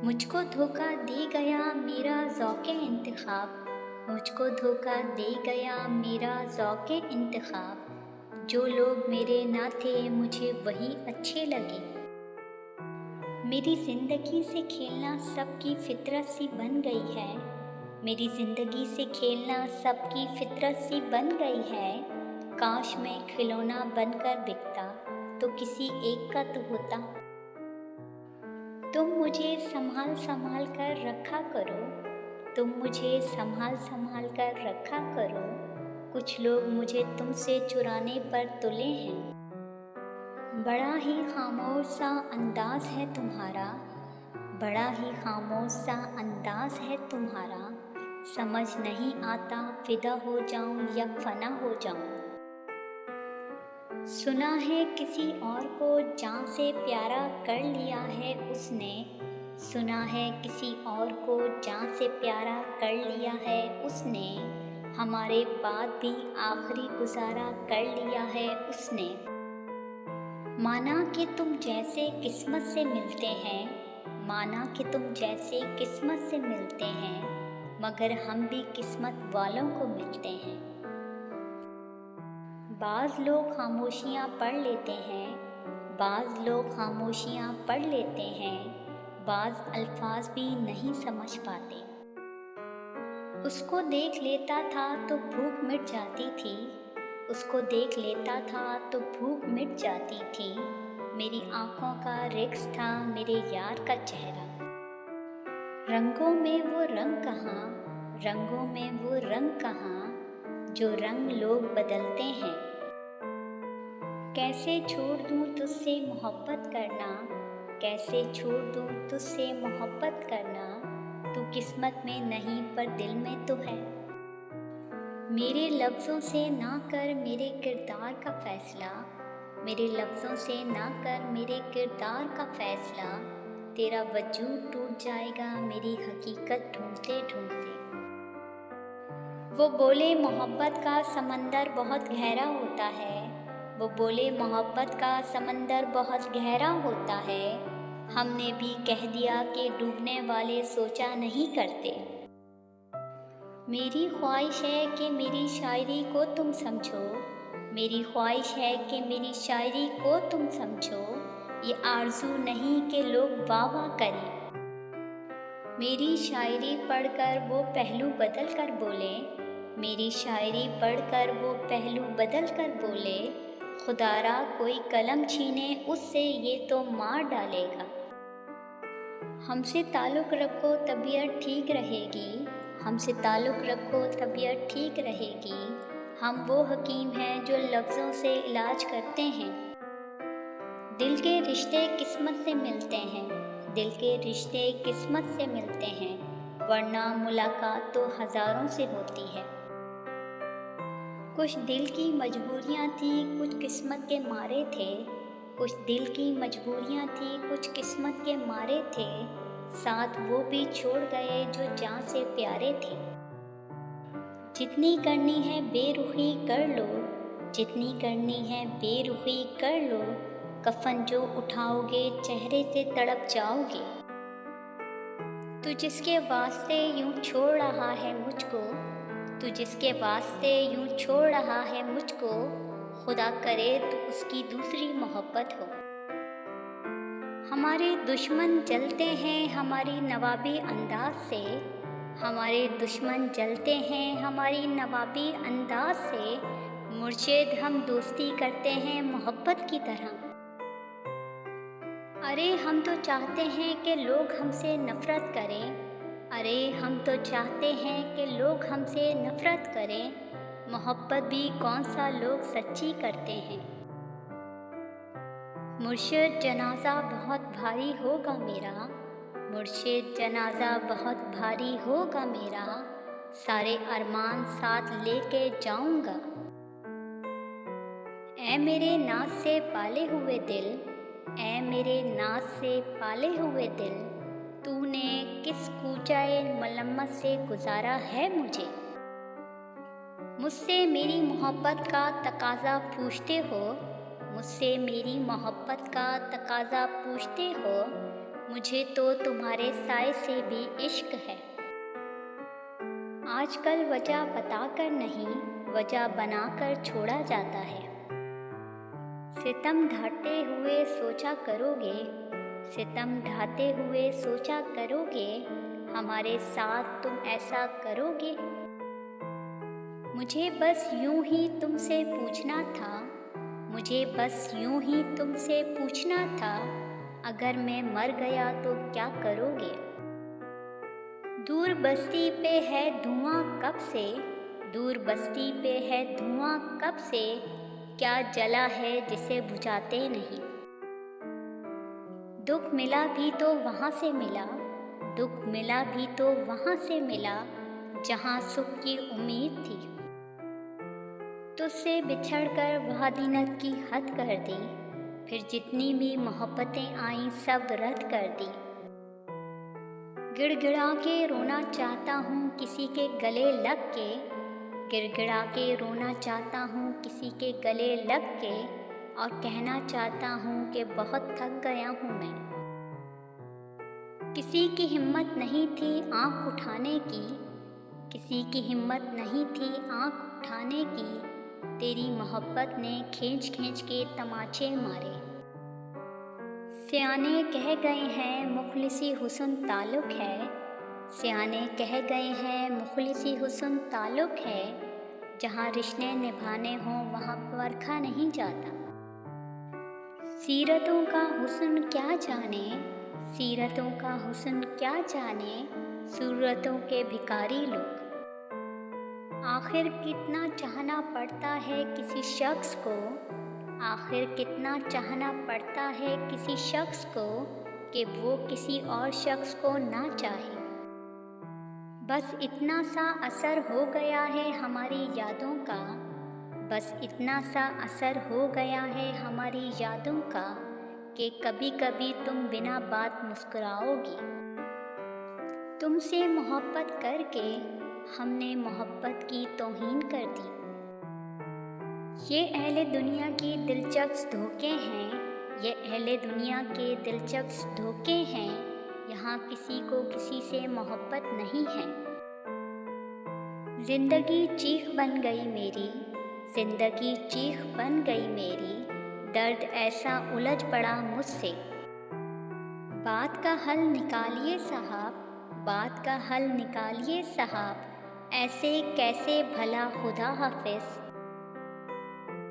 मुझको धोखा दे गया मेरा ज़ौक़े इंतख़ाब, मुझको धोखा दे गया मेरा ज़ौक़े इंतख़ाब। जो लोग मेरे ना थे मुझे वही अच्छे लगे। मेरी ज़िंदगी से खेलना सबकी फ़ितरत सी बन गई है, मेरी ज़िंदगी से खेलना सबकी फ़ितरत सी बन गई है। काश मैं खिलौना बनकर बिकता तो किसी एक का तो होता। तुम मुझे संभाल संभाल कर रखा करो, तुम मुझे संभाल संभाल कर रखा करो। कुछ लोग मुझे तुमसे चुराने पर तुले हैं। बड़ा ही खामोश सा अंदाज़ है तुम्हारा, बड़ा ही खामोश सा अंदाज़ है तुम्हारा। समझ नहीं आता फिदा हो जाऊं या फना हो जाऊं। सुना है किसी और को जान से प्यारा कर लिया है उसने, सुना है किसी और को जान से प्यारा कर लिया है उसने। हमारे बाद भी आखिरी गुजारा कर लिया है उसने। माना कि तुम जैसे किस्मत से मिलते हैं, माना कि तुम जैसे किस्मत से मिलते हैं, मगर हम भी किस्मत वालों को मिलते हैं। बाज़ लोग खामोशियाँ पढ़ लेते हैं, बाज़ लोग खामोशियाँ पढ़ लेते हैं, बाज़ अल्फाज भी नहीं समझ पाते। उसको देख लेता था तो भूख मिट जाती थी, उसको देख लेता था तो भूख मिट जाती थी। मेरी आँखों का रिक्स था मेरे यार का चेहरा। रंगों में वो रंग कहाँ, रंगों में वो रंग कहाँ, जो रंग लोग बदलते हैं। कैसे छोड़ दूँ तुझसे मोहब्बत करना, कैसे छोड़ दूँ तुझसे मोहब्बत करना। तू किस्मत में नहीं पर दिल में तो है। मेरे लफ्ज़ों से ना कर मेरे किरदार का फ़ैसला, मेरे लफ्ज़ों से ना कर मेरे किरदार का फ़ैसला। तेरा वजूद टूट जाएगा मेरी हकीकत ढूंढते ढूंढते। वो बोले मोहब्बत का समंदर बहुत गहरा होता है, वो बोले मोहब्बत का समंदर बहुत गहरा होता है। हमने भी कह दिया कि डूबने वाले सोचा नहीं करते। मेरी ख्वाहिश है कि मेरी शायरी को तुम समझो, मेरी ख्वाहिश है कि मेरी शायरी को तुम समझो। ये आरज़ू नहीं कि लोग वाह वाह करें। मेरी शायरी पढ़कर वो पहलू बदल कर बोले, मेरी शायरी पढ़कर वो पहलू बदल कर बोले। खुदारा कोई कलम छीने उससे ये तो मार डालेगा। हमसे ताल्लुक़ रखो तबीयत ठीक रहेगी, हमसे ताल्लुक़ रखो तबीयत ठीक रहेगी। हम वो हकीम हैं जो लफ्ज़ों से इलाज करते हैं। दिल के रिश्ते किस्मत से मिलते हैं, दिल के रिश्ते किस्मत से मिलते हैं, वरना मुलाकात तो हज़ारों से होती है। कुछ दिल की मजबूरियाँ थी कुछ किस्मत के मारे थे, कुछ दिल की मजबूरियाँ थी कुछ किस्मत के मारे थे। साथ वो भी छोड़ गए जो जान से प्यारे थे। जितनी करनी है बेरुखी कर लो, जितनी करनी है बेरुखी कर लो। कफन जो उठाओगे चेहरे से तड़प जाओगे। तू जिसके वास्ते यूं छोड़ रहा है मुझको, तू जिसके वास्ते यूं छोड़ रहा है मुझको, खुदा करे तो उसकी दूसरी मोहब्बत हो। हमारे दुश्मन जलते हैं हमारी नवाबी अंदाज से, हमारे दुश्मन जलते हैं हमारी नवाबी अंदाज से। मुर्शिद हम दोस्ती करते हैं मोहब्बत की तरह। अरे हम तो चाहते हैं कि लोग हमसे नफ़रत करें, अरे हम तो चाहते हैं कि लोग हमसे नफ़रत करें। मोहब्बत भी कौन सा लोग सच्ची करते हैं। मुर्शिद जनाज़ा बहुत भारी होगा मेरा, मुर्शिद जनाज़ा बहुत भारी होगा मेरा। सारे अरमान साथ लेके जाऊंगा। ऐ मेरे नाज से पाले हुए दिल, ऐ मेरे नाज से पाले हुए दिल, तूने किस कूचाए मलम्मत से गुजारा है मुझे। मुझसे मेरी मोहब्बत का तकाज़ा पूछते हो, मुझसे मेरी मोहब्बत का तकाज़ा पूछते हो। मुझे तो तुम्हारे साए से भी इश्क है। आजकल वजह बताकर नहीं, वजह बनाकर छोड़ा जाता है। सितम ढाते हुए सोचा करोगे, सितम ढाते हुए सोचा करोगे, हमारे साथ तुम ऐसा करोगे। मुझे बस यूं ही तुमसे पूछना था, मुझे बस यूं ही तुमसे पूछना था, अगर मैं मर गया तो क्या करोगे। दूर बस्ती पे है धुआं कब से, दूर बस्ती पे है धुआं कब से, क्या जला है जिसे बुझाते नहीं। दुख मिला भी तो वहाँ से मिला, दुख मिला भी तो वहाँ से मिला, जहाँ सुख की उम्मीद थी। तुझसे बिछड़कर वह दिनत की हद कर दी, फिर जितनी भी मोहब्बतें आईं सब रद्द कर दी। गिड़गिड़ा के रोना चाहता हूँ किसी के गले लग के, गिड़गिड़ा के रोना चाहता हूँ किसी के गले लग के, और कहना चाहता हूँ कि बहुत थक गया हूँ मैं। किसी की हिम्मत नहीं थी आँख उठाने की, किसी की हिम्मत नहीं थी आँख उठाने की, तेरी मोहब्बत ने खींच खींच के तमाचे मारे। सियाने कह गए हैं मुखलिसी हुस्न ताल्लुक है, सियाने कह गए हैं मुखलिसी हुस्न ताल्लुक है, जहाँ रिश्ते निभाने हों वहाँ परखा नहीं जाता। सीरतों का हुस्न क्या जाने, सीरतों का हुस्न क्या जाने, सूरतों के भिखारी लोग। आखिर कितना चाहना पड़ता है किसी शख्स को, आखिर कितना चाहना पड़ता है किसी शख्स को, कि वो किसी और शख्स को ना चाहे। बस इतना सा असर हो गया है हमारी यादों का, बस इतना सा असर हो गया है हमारी यादों का, कि कभी कभी तुम बिना बात मुस्कुराओगी। तुमसे मोहब्बत करके हमने मोहब्बत की तौहीन कर दी। ये अहले दुनिया की दिलचस्प धोखे हैं, ये अहले दुनिया के दिलचस्प धोखे हैं, यहाँ किसी को किसी से मोहब्बत नहीं है। जिंदगी चीख बन गई मेरी, जिंदगी चीख बन गई मेरी, दर्द ऐसा उलझ पड़ा मुझसे। बात का हल निकालिए साहब, बात का हल निकालिए साहब, ऐसे कैसे भला खुदा हाफिज़।